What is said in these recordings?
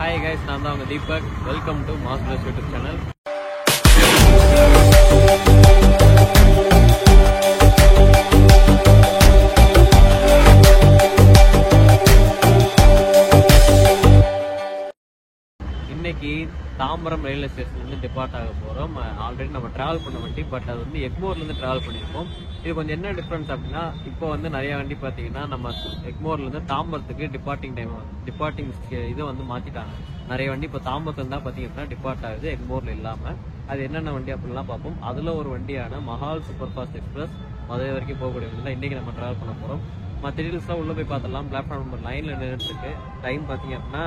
Hi guys, நான் தான் உங்கள் Deepak. Welcome to masters YouTube channel. இன்னைக்கு தாம்பரம் ரயில்வே ஸ்டேஷன்லேருந்து டிபார்ட் ஆக போகிறோம். ஆல்ரெடி நம்ம ட்ராவல் பண்ண வண்டி, பட் அது வந்து எக்மோர்லேருந்து ட்ராவல் பண்ணியிருக்கோம். இது கொஞ்சம் என்ன டிஃப்ரென்ஸ் அப்படின்னா, இப்போ வந்து நிறைய வண்டி பார்த்தீங்கன்னா நம்ம எக்மோர்லேருந்து தாம்பரத்துக்கு டிபார்ட்டிங் இதை வந்து மாற்றிட்டாங்க. நிறைய வண்டி இப்போ தாம்பரத்துல தான் பார்த்தீங்கன்னா டிபார்ட் ஆகுது, எக்மோரில் இல்லாமல். அது என்னென்ன வண்டி அப்படின்லாம் பார்ப்போம். அதில் ஒரு வண்டியான Mahal superfast express Madurai வரைக்கும் போகக்கூடிய வண்டி தான் இன்றைக்கி நம்ம ட்ராவல் பண்ண போகிறோம். மற்ற டீட்டெயில்ஸ்லாம் உள்ளே போய் பார்த்துடலாம். பிளாட்ஃபார்ம் நம்பர் 9ல் நின்றுட்டுருக்கு. டைம் பார்த்தீங்க அப்படின்னா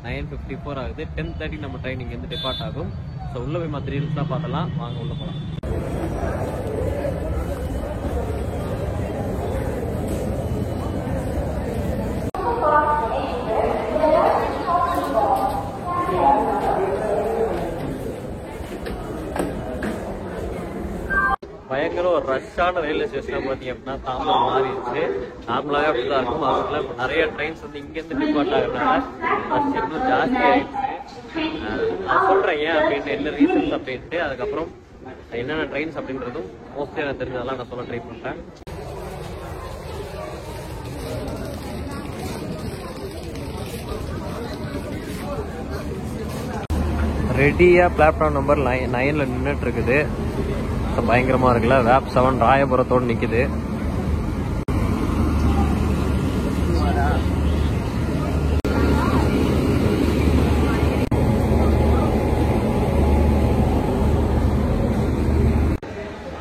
9:54 ஆகுது. 10:30 நம்ம ட்ரெயின் இங்கேருந்து டிபார்ட் ஆகும். ஸோ உள்ளே போய் மற்ற டீட்டெயில்ஸ்லாம் பார்க்கலாம். வாங்க உள்ளே போகலாம். பயங்கர ஒரு ரஷ்ஷான ரயில்வே ஸ்டேஷன் பார்த்தீங்க அப்படின்னா தாம்பரம் மாறிடுச்சு. நார்மலாகவே அப்படி தான் இருக்கும். அதுக்குள்ள இப்போ நிறைய ட்ரெயின்ஸ் வந்து இங்கேருந்து டிபார்ட் ஆகுறதுனால ரஷ் இன்னும் ஜாஸ்தி ஆகிடுச்சு. நான் சொல்கிறேன் ஏன் அப்படின்ட்டு, என்ன ரீசன்ஸ் அப்படின்ட்டு. அதுக்கப்புறம் என்னென்ன ட்ரெயின்ஸ் அப்படின்றதும் மோஸ்ட்லி எனக்கு தெரிஞ்சதெல்லாம் நான் சொல்ல ட்ரை பண்ணுறேன். ரெடியாக பிளாட்ஃபார்ம் நம்பர் 9ல் நின்றுட்டு இருக்குது. பயங்கரமா இருக்குல்ல. வேப் 7 ராயபுரத்தோடு நிக்குது.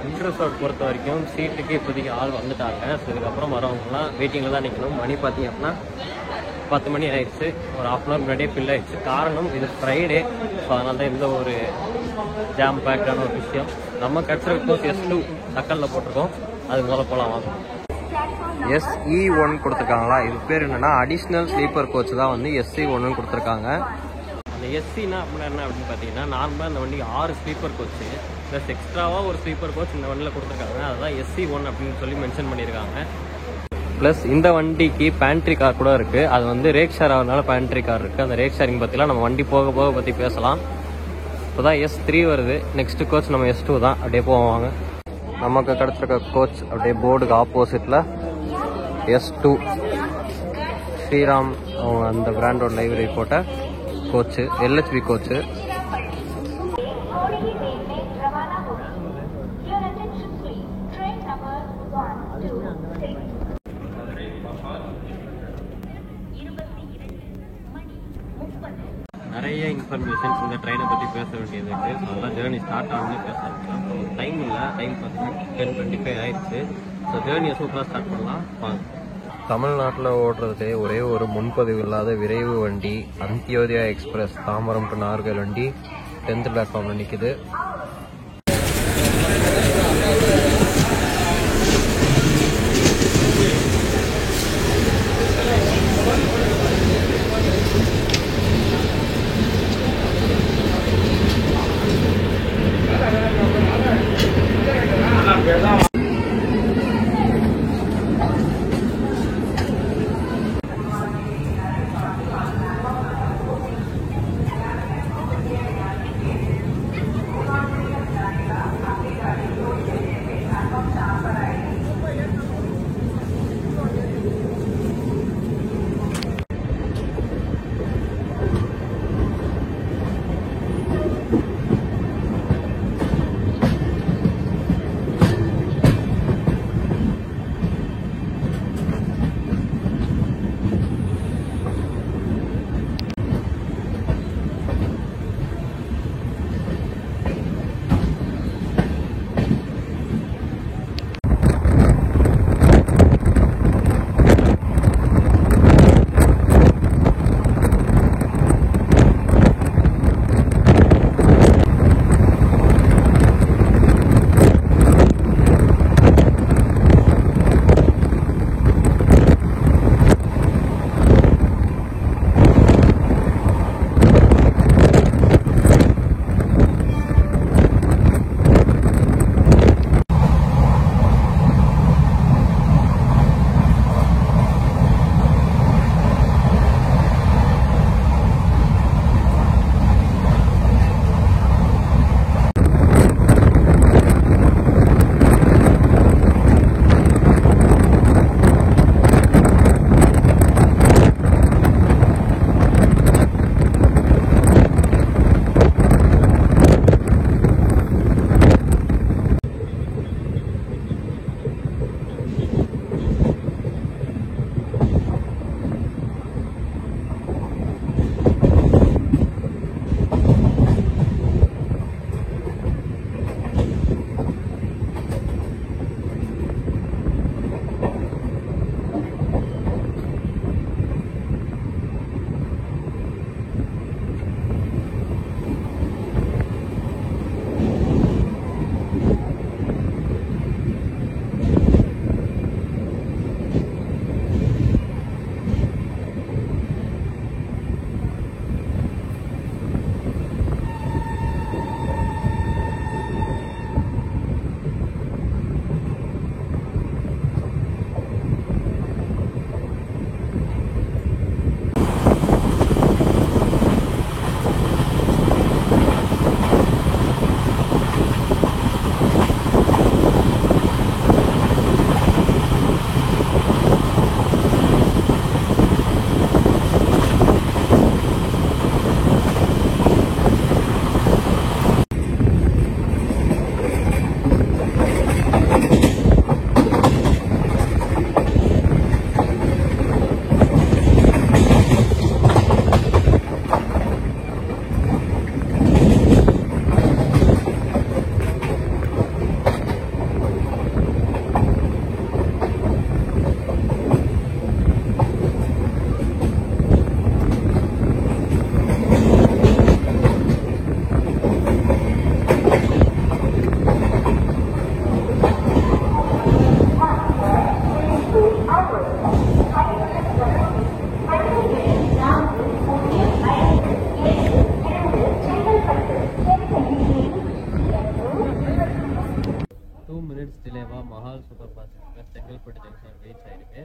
அண்டர்சவுட் பொறுத்த வரைக்கும் சீட்டுக்கு இப்போதைக்கு ஆள் வந்துட்டாங்க. ஸோ இதுக்கப்புறம் வரவங்கலாம் வெயிட்டிங்கில் தான் நிற்கணும். மணி பார்த்தீங்க அப்படின்னா 10 மணி ஆயிடுச்சு. ஒரு ½ hour முன்னாடியே ஃபில் ஆயிடுச்சு. காரணம் இது ஃப்ரைடே. ஸோ அதனால தான் இந்த ஒரு ஜாம் பேக்டான ஒரு விஷயம். நம்ம கிடச்சிருக்க S2 தக்கல்ல போட்டிருக்கோம். அது முதல்ல போகலாம் வாங்க. SE1 கொடுத்துருக்காங்களா? இது பேர் என்னன்னா அடிஷ்னல் ஸ்லீப்பர் கோச் தான் வந்து SE1 கொடுத்துருக்காங்க. அந்த SCனா அப்படின்னா என்ன அப்படின்னு பார்த்தீங்கன்னா, நார்மலாக இந்த வண்டிக்கு 6 ஸ்லீப்பர் கோச்சு ப்ளஸ் எக்ஸ்ட்ராவாக ஒரு ஸ்லீப்பர் கோச் இந்த வண்டியில் கொடுத்துருக்காங்க. அதுதான் SE1 அப்படின்னு சொல்லி மென்ஷன் பண்ணியிருக்காங்க. ப்ளஸ் இந்த வண்டிக்கு பேண்ட்ரி கார் கூட இருக்குது. அது வந்து ரேக் ஷேர் ஆகிறதுனால பேண்ட்ரி கார் இருக்குது. அந்த ரேக் ஷேரிங் பற்றிலாம் நம்ம வண்டி போக போக பற்றி பேசலாம். இப்போ தான் S3 வருது. நெக்ஸ்ட் கோச் நம்ம S2 தான். அப்படியே போவாங்க. நமக்கு கிடச்சிருக்க கோச் அப்படியே போர்டுக்கு ஆப்போசிட்டில் S2 ஸ்ரீராம் அவங்க அந்த பிராண்டோட லைப்ரரி போட்ட கோச்சு, LHB கோச்சு. நிறைய இன்ஃபர்மேஷன்ஸ் இந்த ட்ரெயினை பற்றி பேச வேண்டியது இருக்குது. அதெல்லாம் ஜேர்னி ஸ்டார்ட் ஆகுது பேச ஆரம்பிச்சோம். டைம் இல்லை, டைம் பார்த்தீங்கன்னா 10:25 ஆயிடுச்சு. ஸோ ஜேர்னியை சூப்பராக ஸ்டார்ட் பண்ணலாம் வாங்க. தமிழ்நாட்டில் ஓடுறதுலே ஒரே ஒரு முன்பதிவு இல்லாத விரைவு வண்டி அந்தியோதயா எக்ஸ்பிரஸ் தாம்பரம் டு நாகர்கோவில் வண்டி 10th பிளாட்ஃபார்மில் நிற்குது. பக்காவாக Mahal super fast Chengalpattu junction reach ஆகிருக்கு.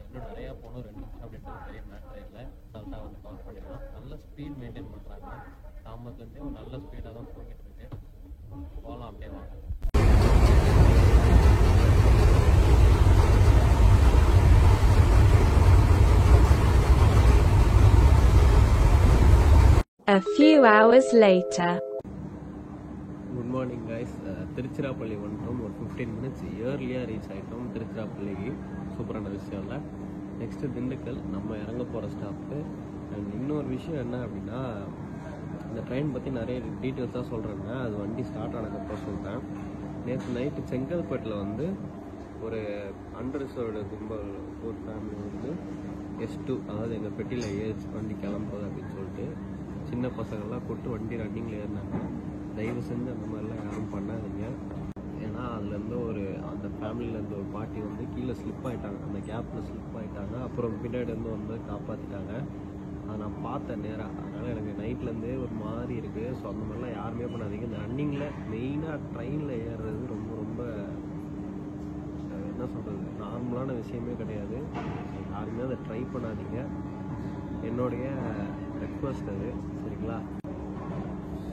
இன்னும் நிறையா போகணும், 2 நிமிஷம் அப்படின்றது பெரிய மேட்டர் இல்லை, அசால்ட்டாக வந்து கவர் பண்ணிடலாம். நல்ல ஸ்பீட் மெயின்டைன் பண்ணுறாங்க. தாம்பரத்துலேருந்தே ஒரு நல்ல ஸ்பீடாக தான் போய்கிட்டு இருக்கு. போகலாம் அப்படியே வாங்க. A few hours later. Good morning guys. Tiruchirappalli வந்துட்டோம். ஒரு 15 மினிட்ஸ் ஏர்லியாக ரீச் ஆகிட்டோம் திருச்சிராப்பள்ளிக்கு. சூப்பரான விஷயம் இல்லை. நெக்ஸ்ட்டு திண்டுக்கல் நம்ம இறங்க போகிற ஸ்டாப்பு. அண்ட் இன்னொரு விஷயம் என்ன அப்படின்னா, இந்த ட்ரெயின் பற்றி நிறைய டீட்டெயில்ஸாக சொல்கிறேங்க. அது வண்டி ஸ்டார்ட் ஆனதுக்கப்புறம் சொல்கிறேன். நேற்று நைட்டு செங்கல்பட்டில் வந்து ஒரு அன்ரிசர்வ்டு கும்பல் ஒரு ஃபேமிலி வந்து S2, அதாவது எங்கள் பெட்டியில் ஏஜ் வண்டி கிளம்புறது அப்படின்னு சொல்லிட்டு சின்ன பசங்கள்லாம் கூப்பிட்டு வண்டி ரன்னிங்கில் ஏறினாங்க. தயவு செஞ்சு அந்த மாதிரிலாம் யாரும் பண்ணாதீங்க. ஏன்னா அதுலேருந்து அந்த ஃபேமிலியிலேருந்து ஒரு பாட்டி வந்து கீழே ஸ்லிப் ஆகிட்டாங்க, அந்த கேப்பில் ஸ்லிப் ஆகிட்டாங்க. அப்புறம் பின்னாடி வந்து காப்பாற்றிட்டாங்க. அதை நான் பார்த்தேன் நேராக. அதனால் எனக்கு நைட்லேருந்தே ஒரு மாதிரி இருக்குது. ஸோ அந்த மாதிரிலாம் யாருமே பண்ணாதீங்க. இந்த ரன்னிங்கில் மெயினாக ட்ரெயினில் ஏறுறது ரொம்ப ரொம்ப என்ன சொல்கிறது, நார்மலான விஷயமே கிடையாது. யாருமே அதை ட்ரை பண்ணாதீங்க. என்னுடைய ரெக்வஸ்ட் அது, சரிங்களா?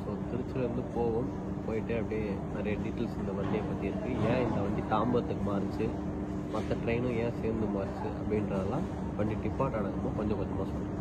ஸோ திருச்சியிலேருந்து போயிட்டு அப்படியே நிறைய டீட்டெயில்ஸ் இந்த வண்டியை பற்றி இருக்குது. ஏன் இந்த வண்டி தாம்பரத்துக்கு மாறிச்சு, மற்ற ட்ரெயினும் ஏன் சேர்ந்து மாறிச்சு அப்படின்றதெல்லாம் வண்டி டிபார்ட் ஆனதுமோ கொஞ்சம் கொஞ்சமாக சொல்கிறேன்.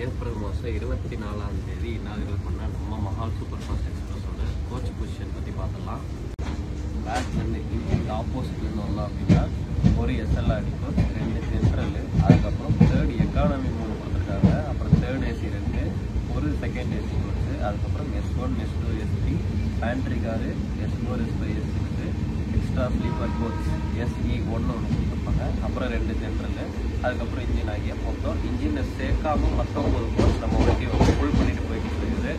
ஏப்ரல் மாதம் 24 இனாகரேட் பண்ண நம்ம மஹால் சூப்பர் ஃபாஸ்ட் எக்ஸ்பிரஸோட கோச் பொசிஷன் பற்றி பார்த்துடலாம். பேக்லேருந்து இன்ஜின் ஆப்போசிட்லேருந்து வரலாம் அப்படின்னா ஒரு SLR டிப்போ, 2 ஜென்ரல், அதுக்கப்புறம் 3rd எக்கானமி 3 கொடுத்துருக்காங்க. அப்புறம் 3rd AC 2, ஒரு 2nd AC கோச்சு, அதுக்கப்புறம் S1, S2, S3, pantry car, S4, S5, S6, extra sleeper coach SE1 ஒன்று கொடுத்துருப்பாங்க. அப்புறம் 2 ஜென்ரல், அதுக்கப்புறம் இன்ஜின் ஆகிய மொத்தம் இன்ஜினை சேர்க்காமல் 19 கோச் நம்ம வண்டி வந்து ஃபுல் பண்ணிட்டு போய்கிட்டு இருக்குது.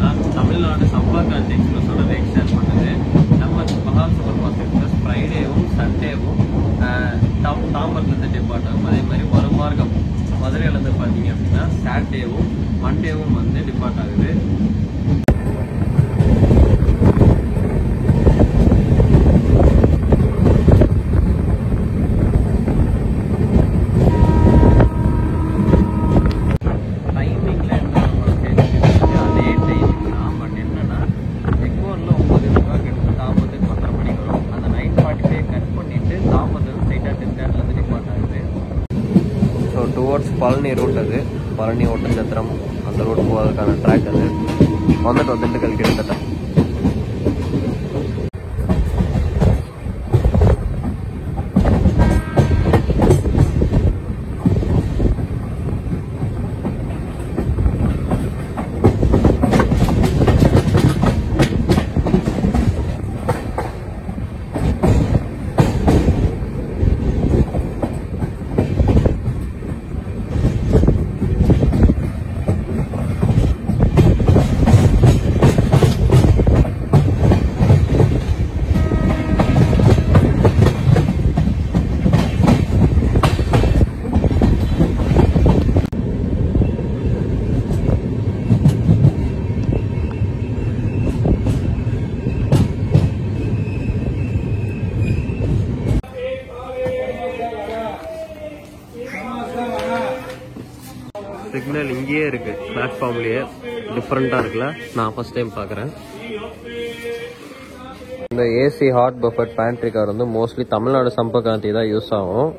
பார்த்தீங்கன்னா தமிழ்நாடு சம்பர்க்ராந்தி எக்ஸ்பிரஸோட ரேட் ஷேர் பண்ணுது. நம்ம மஹால் சூப்பர் ஃபாஸ்ட் எக்ஸ்பிரஸ் ஃப்ரைடேவும் சண்டேவும் தாம்பரத்துலேருந்து டிபார்ட் ஆகும். அதே மாதிரி மறுமார்க்கம் மதுரையிலேருந்து பார்த்தீங்க அப்படின்னா சாட்டர்டேவும் மண்டேவும் வந்து டிபார்ட் ஆகுது. டுவர்ட்ஸ் பழனி ரூட் அது, பழனி ஒட்டஞ்சத்திரம் அந்த ரூட் போகிறதுக்கான ட்ராக் அது. வந்துட்டு திண்டுக்கல் கிட்டத்தட்ட. சிக்னல் இங்கேயே இருக்கு, பிளாட்ஃபார்ம்லயே. டிஃப்ரெண்டா இருக்குல்ல, நான் ஃபர்ஸ்ட் டைம் பார்க்குறேன். இந்த AC hot buffet pantry car வந்து மோஸ்ட்லி தமிழ்நாடு சம்பர்க்ராந்தி தான் யூஸ் ஆகும்.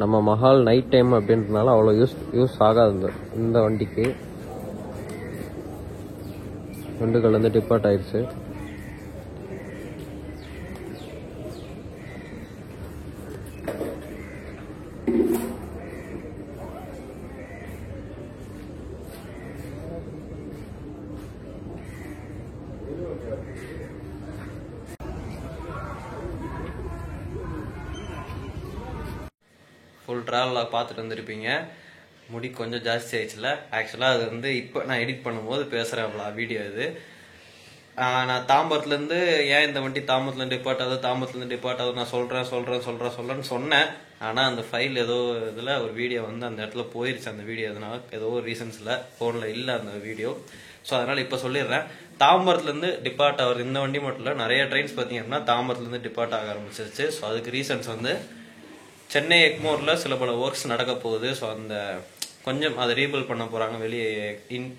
நம்ம மஹால் நைட் டைம் அப்படின்றதுனால அவ்வளோ யூஸ் ஆகாது இந்த வண்டிக்கு. திண்டுக்கல் வந்து டிபார்ட் ஆயிடுச்சு. ஃபுல் ட்ராவலில் பார்த்துட்டு வந்துருப்பீங்க. முடி கொஞ்சம் ஜாஸ்தி ஆயிடுச்சுல. ஆக்சுவலாக அது வந்து இப்போ நான் எடிட் பண்ணும்போது பேசுகிறேன் வீடியோ இது. நான் தாம்பரத்துலேருந்து ஏன் இந்த வண்டி தாம்பரத்துலேருந்து டிபார்ட் ஆகுது நான் சொல்கிறேன்னு சொன்னேன். ஆனால் அந்த ஃபைல் ஏதோ இதில் ஒரு வீடியோ வந்து அந்த இடத்துல போயிருச்சு. அந்த வீடியோ எதனால ஏதோ ஒரு ரீசன்ஸில் ஃபோனில் இல்லை அந்த வீடியோ. ஸோ அதனால் இப்போ சொல்லிடுறேன். தாம்பரத்துலேருந்து டிபார்ட் ஆகிறது இந்த வண்டி மட்டும் இல்லை, நிறைய ட்ரெயின்ஸ் பார்த்தீங்க அப்படின்னா தாம்பரத்துலேருந்து டிபார்ட் ஆக ஆரம்பிச்சிருச்சு. ஸோ அதுக்கு ரீசன்ஸ் வந்து சென்னை எக்மோரில் சில பல ஒர்க்ஸ் நடக்க போகுது. ஸோ அந்த கொஞ்சம் அதை ரீபில் பண்ண போகிறாங்க வெளியே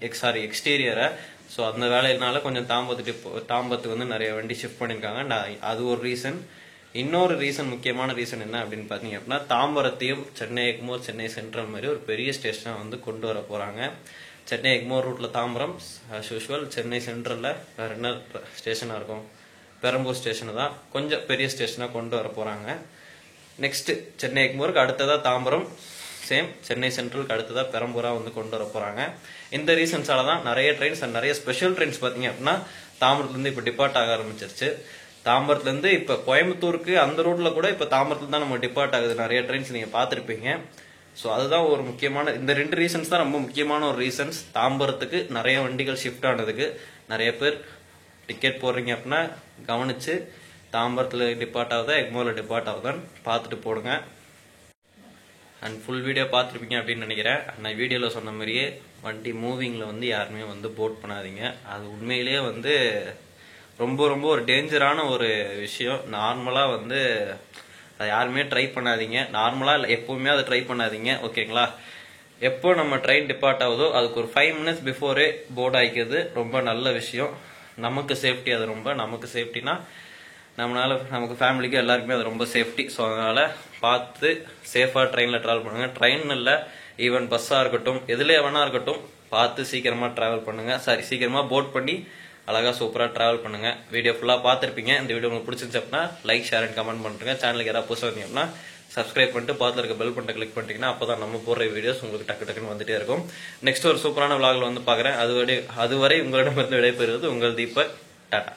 எக்ஸ்டீரியரை. ஸோ அந்த வேலையினால கொஞ்சம் தாம்பரத்துக்கு வந்து நிறைய வண்டி ஷிஃப்ட் பண்ணியிருக்காங்க. அது ஒரு ரீசன். இன்னொரு ரீசன், முக்கியமான ரீசன் என்ன அப்படின்னு பார்த்தீங்க அப்படின்னா தாம்பரத்தையும் சென்னை எக்மோர் சென்னை சென்ட்ரல் மாதிரி ஒரு பெரிய ஸ்டேஷனாக வந்து கொண்டு வர போகிறாங்க. சென்னை எக்மோர் ரூட்டில் தாம்பரம் ஆஸ் யூஷுவல், சென்னை சென்ட்ரலில் வேறு என்ன ஸ்டேஷனாக இருக்கும், பெரம்பூர் ஸ்டேஷனை தான் கொஞ்சம் பெரிய ஸ்டேஷனாக கொண்டு வர போகிறாங்க. நெக்ஸ்ட் சென்னை எக்மோருக்கு அடுத்ததா தாம்பரம், சேம் சென்னை சென்ட்ரலுக்கு அடுத்ததா பெரம்பூரா வந்து கொண்டு வர போறாங்க. இந்த ரீசன்ஸால தான் நிறைய ட்ரெயின்ஸ் அண்ட் நிறைய ஸ்பெஷல் ட்ரெயின்ஸ் பார்த்தீங்க அப்படின்னா தாம்பரத்துலேருந்து இப்போ டிபார்ட் ஆக ஆரம்பிச்சிருச்சு. தாம்பரத்துலேருந்து இப்போ கோயம்புத்தூருக்கு அந்த ரூட்ல கூட இப்போ தாம்பரத்துல தான் நம்ம டிபார்ட் ஆகுது. நிறைய ட்ரெயின்ஸ் நீங்கள் பார்த்துருப்பீங்க. ஸோ அதுதான் ஒரு முக்கியமான, இந்த ரெண்டு ரீசன்ஸ் தான் ரொம்ப முக்கியமான ஒரு ரீசன்ஸ் தாம்பரத்துக்கு நிறைய வண்டிகள் ஷிஃப்ட் ஆனதுக்கு. நிறைய பேர் டிக்கெட் போடுறீங்க அப்படின்னா கவனிச்சு தாம்பரத்தில் டிபார்ட் ஆகுதா எக்மோரில் டிபார்ட் ஆகுதான்னு பார்த்துட்டு போடுங்க. அண்ட் ஃபுல் வீடியோ பார்த்துருப்பீங்க அப்படின்னு நினைக்கிறேன். நான் வீடியோவில் சொன்ன மாதிரியே வண்டி மூவிங்கில் வந்து யாருமே வந்து போட் பண்ணாதீங்க. அது உண்மையிலேயே வந்து ரொம்ப ரொம்ப ஒரு டேஞ்சரான ஒரு விஷயம். நார்மலாக வந்து அதை யாருமே ட்ரை பண்ணாதீங்க. நார்மலாக எப்போவுமே அதை ட்ரை பண்ணாதீங்க, ஓகேங்களா? எப்போ நம்ம ட்ரெயின் டிபார்ட் ஆகுதோ அதுக்கு ஒரு 5 minutes பிஃபோரே போர்டு ஆகிக்கிறது ரொம்ப நல்ல விஷயம். நமக்கு சேஃப்டி, அது ரொம்ப நமக்கு சேஃப்டினா நமக்கு ஃபேமிலிக்கு எல்லாருக்குமே அது ரொம்ப சேஃப்டி. ஸோ அதனால பார்த்து சேஃபாக ட்ரெயினில் ட்ராவல் பண்ணுங்க. ட்ரெயின் இல்லை, ஈவன் பஸ்ஸாக இருக்கட்டும், எதுலேயே வேணா இருக்கட்டும், பார்த்து சீக்கிரமாக ட்ராவல் பண்ணுங்க. சீக்கிரமாக போட் பண்ணி அழகாக சூப்பராக ட்ராவல் பண்ணுங்க. வீடியோ ஃபுல்லாக பார்த்துருப்பீங்க. இந்த வீடியோ உங்களுக்கு பிடிச்சிருந்துச்சு அப்படின்னா லைக், ஷேர் அண்ட் கமெண்ட் பண்ணுங்க. சேனலுக்கு யாராவது புதுசாக வந்தீங்க அப்படின்னா சப்ஸ்கிரைப் பண்ணிட்டு பக்கத்தில் இருக்க பெல் பட்டனை கிளிக் பண்ணிட்டீங்கன்னா அப்போ தான் நம்ம போடுற வீடியோஸ் உங்களுக்கு டக்குன்னு வந்துட்டே இருக்கும். நெக்ஸ்ட் ஒரு சூப்பரான விளாகில் வந்து பார்க்குறேன். அதுவரை உங்களிடமிருந்து விடைபெறுவது உங்கள் தீபக். டாடா.